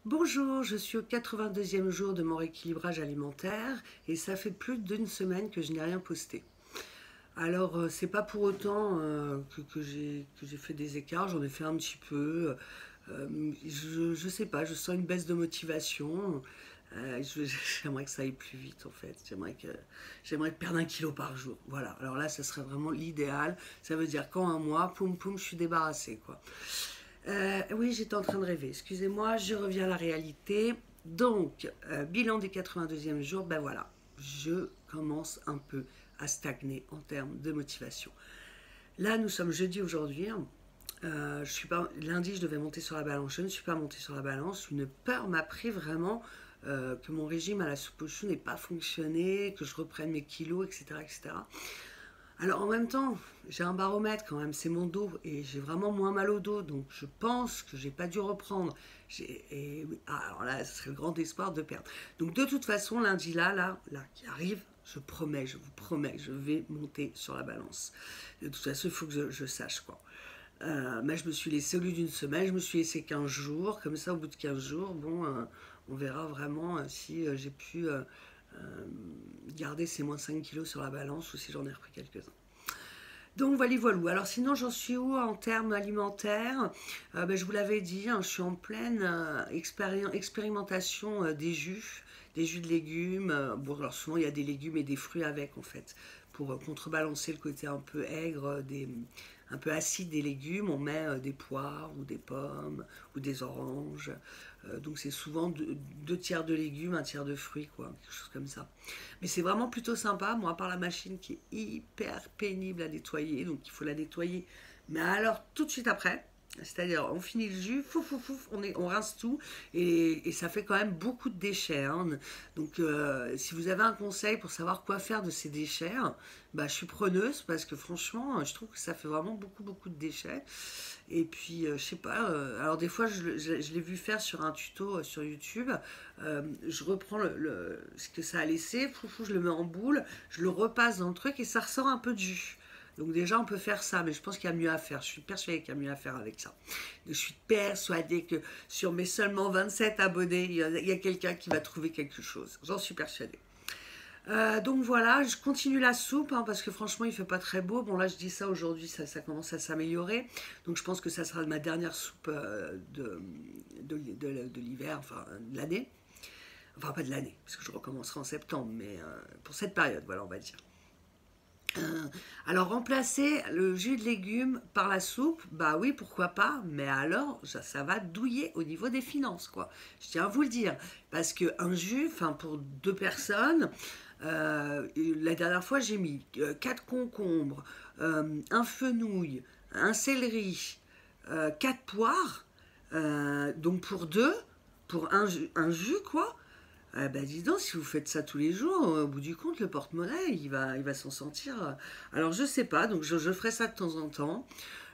Bonjour, je suis au 82e jour de mon rééquilibrage alimentaire et ça fait plus d'une semaine que je n'ai rien posté. Alors, c'est pas pour autant que j'ai fait des écarts, j'en ai fait un petit peu. Je sais pas, je sens une baisse de motivation. J'aimerais que ça aille plus vite en fait. J'aimerais perdre 1 kilo par jour. Voilà. Alors là, ça serait vraiment l'idéal. Ça veut dire qu'en un mois, poum poum, je suis débarrassée quoi. Oui, j'étais en train de rêver. Excusez-moi, je reviens à la réalité. Donc, bilan des 82e jours, ben voilà, je commence un peu à stagner en termes de motivation. Là, nous sommes jeudi aujourd'hui. Je suis pas, lundi, je devais monter sur la balance. Je ne suis pas montée sur la balance. Une peur m'a pris vraiment que mon régime à la soupe aux choux n'ait pas fonctionné, que je reprenne mes kilos, etc., etc. Alors en même temps, j'ai un baromètre quand même, c'est mon dos et j'ai vraiment moins mal au dos, donc je pense que j'ai pas dû reprendre. Oui, alors là, ce serait le grand espoir de perdre. Donc de toute façon, lundi là, qui arrive, je promets, je vous promets, je vais monter sur la balance. De toute façon, il faut que je sache quoi. Mais je me suis laissé au lieu d'une semaine, je me suis laissé 15 jours, comme ça au bout de 15 jours, bon, on verra vraiment si j'ai pu garder ces moins 5 kilos sur la balance ou si j'en ai repris quelques-uns. Donc voilà, voilà. Alors sinon, j'en suis où en termes alimentaires? Je vous l'avais dit, hein, je suis en pleine expérimentation des jus de légumes. Bon, alors souvent, il y a des légumes et des fruits avec, en fait, pour contrebalancer le côté un peu aigre, un peu acide des légumes. On met des poires ou des pommes ou des oranges. Donc c'est souvent 2 tiers de légumes, 1 tiers de fruits, quoi, quelque chose comme ça. Mais c'est vraiment plutôt sympa, moi, à part la machine qui est hyper pénible à nettoyer, donc il faut la nettoyer. Mais alors, tout de suite après, c'est-à-dire on finit le jus, on rince tout, et ça fait quand même beaucoup de déchets, hein. Donc si vous avez un conseil pour savoir quoi faire de ces déchets, bah, je suis preneuse parce que franchement, je trouve que ça fait vraiment beaucoup de déchets. Et puis, je sais pas, alors des fois, je l'ai vu faire sur un tuto sur YouTube. Je reprends ce que ça a laissé, je le mets en boule, je le repasse dans le truc et ça ressort un peu de jus. Donc déjà, on peut faire ça, mais je pense qu'il y a mieux à faire. Je suis persuadée qu'il y a mieux à faire avec ça. Je suis persuadée que sur mes seulement 27 abonnés, il y a quelqu'un qui va trouver quelque chose. J'en suis persuadée. Donc voilà, je continue la soupe hein, parce que franchement il fait pas très beau. Bon là je dis ça aujourd'hui, ça commence à s'améliorer. Donc je pense que ça sera ma dernière soupe de l'hiver, enfin de l'année. Enfin pas de l'année, parce que je recommencerai en septembre, mais pour cette période, voilà on va dire. Alors remplacer le jus de légumes par la soupe, bah oui pourquoi pas, mais alors ça va douiller au niveau des finances quoi. Je tiens à vous le dire, parce que un jus, enfin pour 2 personnes, la dernière fois j'ai mis 4 concombres, un fenouil, un céleri, 4 poires, donc pour deux, pour un jus quoi. Ah bah dis donc, si vous faites ça tous les jours, au bout du compte, le porte-monnaie, il va s'en sortir. Alors je sais pas, donc je ferai ça de temps en temps.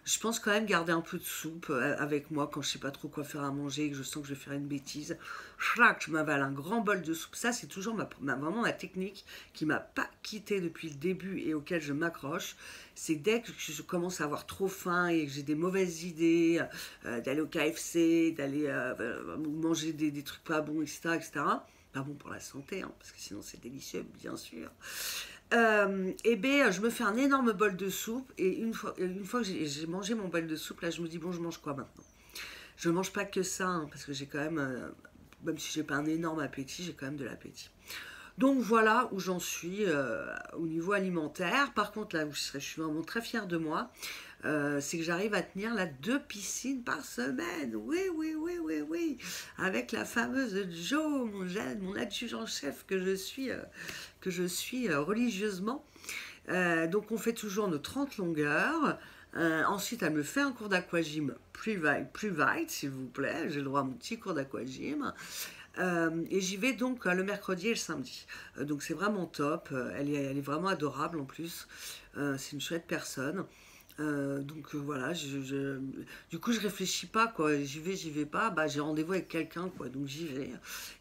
Je pense quand même garder un peu de soupe avec moi quand je sais pas trop quoi faire à manger et que je sens que je vais faire une bêtise. Je m'avale un grand bol de soupe. Ça, c'est toujours vraiment ma technique qui m'a pas quitté depuis le début et auquel je m'accroche. C'est dès que je commence à avoir trop faim et que j'ai des mauvaises idées, d'aller au KFC, d'aller manger des trucs pas bons, etc., etc. Pas bon pour la santé, hein, parce que sinon c'est délicieux, bien sûr. Et bien, je me fais un énorme bol de soupe et une fois que j'ai mangé mon bol de soupe, là, je me dis bon, je mange quoi maintenant? Je ne mange pas que ça, hein, parce que j'ai quand même si j'ai pas un énorme appétit, j'ai quand même de l'appétit. Donc voilà où j'en suis au niveau alimentaire. Par contre, là où je suis vraiment très fière de moi, c'est que j'arrive à tenir là 2 piscines par semaine. Oui, oui, oui, oui, oui. Avec la fameuse Jo, mon adjudant-chef que je suis religieusement. Donc on fait toujours nos 30 longueurs. Ensuite, elle me fait un cours d'aquagym private, s'il vous plaît. J'ai le droit à mon petit cours d'aquagym. Et j'y vais donc le mercredi et le samedi. Donc c'est vraiment top. Elle est vraiment adorable en plus. C'est une chouette personne. Voilà, du coup je réfléchis pas quoi, j'y vais pas, bah j'ai rendez-vous avec quelqu'un quoi, donc j'y vais.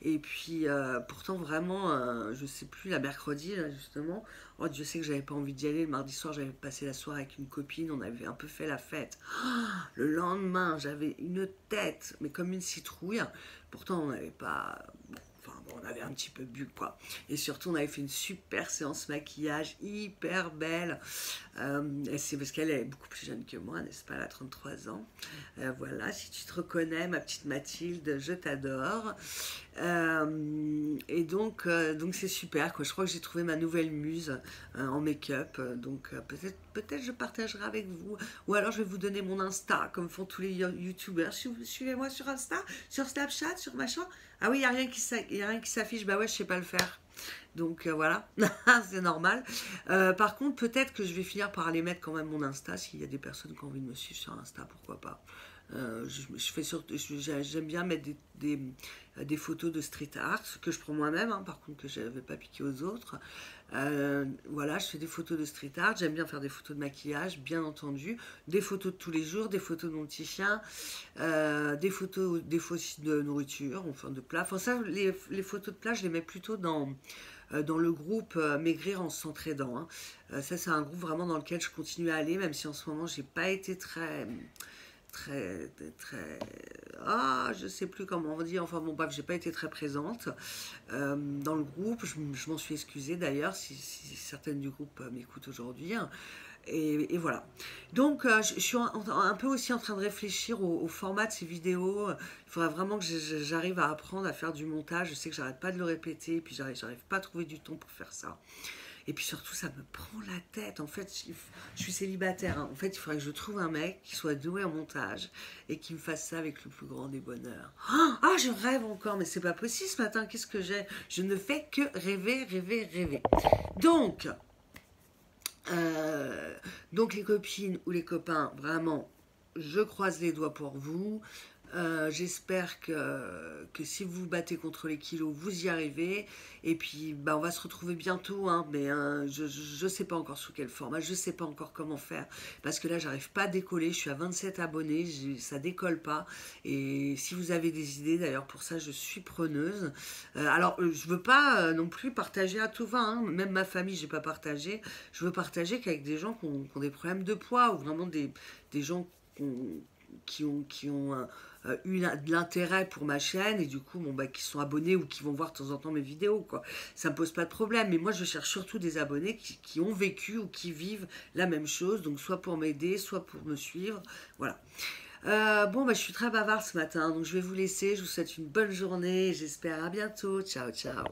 Et puis pourtant vraiment, je sais plus, la mercredi là justement, oh, je sais que j'avais pas envie d'y aller, le mardi soir j'avais passé la soirée avec une copine, on avait un peu fait la fête. Le lendemain j'avais une tête, mais comme une citrouille, pourtant on n'avait pas... Enfin, bon, on avait un petit peu bu, quoi. Et surtout, on avait fait une super séance maquillage, hyper belle. Et c'est parce qu'elle est beaucoup plus jeune que moi, n'est-ce pas? Elle a 33 ans. Voilà, si tu te reconnais, ma petite Mathilde, je t'adore. Donc c'est super, quoi. Je crois que j'ai trouvé ma nouvelle muse en make-up. Peut-être je partagerai avec vous. Ou alors je vais vous donner mon Insta, comme font tous les youtubeurs. Suivez-moi sur Insta, sur Snapchat, sur machin. Ah oui, y a rien qui s'affiche. Bah ouais, je sais pas le faire. Voilà, c'est normal. Par contre, peut-être que je vais finir par aller mettre quand même mon Insta. S'il y a des personnes qui ont envie de me suivre sur Insta, pourquoi pas. J'aime bien mettre des photos de street art que je prends moi-même, hein, par contre que je n'avais pas piqué aux autres. Voilà, je fais des photos de street art. J'aime bien faire des photos de maquillage, bien entendu, des photos de tous les jours, des photos de mon petit chien, des photos aussi de nourriture, enfin de plats. Enfin ça, les photos de plats, je les mets plutôt dans le groupe Maigrir en s'entraidant, hein. Ça, c'est un groupe vraiment dans lequel je continue à aller, même si en ce moment, j'ai pas été très, je sais plus comment on dit, enfin bon bref, j'ai pas été très présente dans le groupe, je m'en suis excusée d'ailleurs si certaines du groupe m'écoutent aujourd'hui, hein. Et voilà. Donc, je suis un peu aussi en train de réfléchir au format de ces vidéos. Il faudrait vraiment que j'arrive à apprendre à faire du montage. Je sais que j'arrête pas de le répéter, et puis j'arrive pas à trouver du temps pour faire ça. Et puis surtout, ça me prend la tête. En fait, je suis célibataire, hein. En fait, il faudrait que je trouve un mec qui soit doué en montage et qui me fasse ça avec le plus grand des bonheurs. Ah, je rêve encore, mais c'est pas possible ce matin. Qu'est-ce que j'ai? Je ne fais que rêver, rêver, rêver. Donc, donc les copines ou les copains, vraiment, je croise les doigts pour vous. J'espère que si vous vous battez contre les kilos, vous y arrivez. Et puis, bah, on va se retrouver bientôt, hein, mais je sais pas encore sous quel format, je sais pas encore comment faire. Parce que là, j'arrive pas à décoller, je suis à 27 abonnés, ça décolle pas. Et si vous avez des idées, d'ailleurs, pour ça, je suis preneuse. Je veux pas non plus partager à tout va, hein. Même ma famille, j'ai pas partagé. Je veux partager qu'avec des gens qui ont des problèmes de poids ou vraiment des gens qui ont eu de l'intérêt pour ma chaîne et du coup bon, bah, qui sont abonnés ou qui vont voir de temps en temps mes vidéos, quoi. Ça me pose pas de problème, mais moi je cherche surtout des abonnés qui ont vécu ou qui vivent la même chose, donc soit pour m'aider, soit pour me suivre, voilà. Bon, bah, je suis très bavarde ce matin, donc je vais vous laisser. Je vous souhaite une bonne journée. J'espère à bientôt. Ciao, ciao.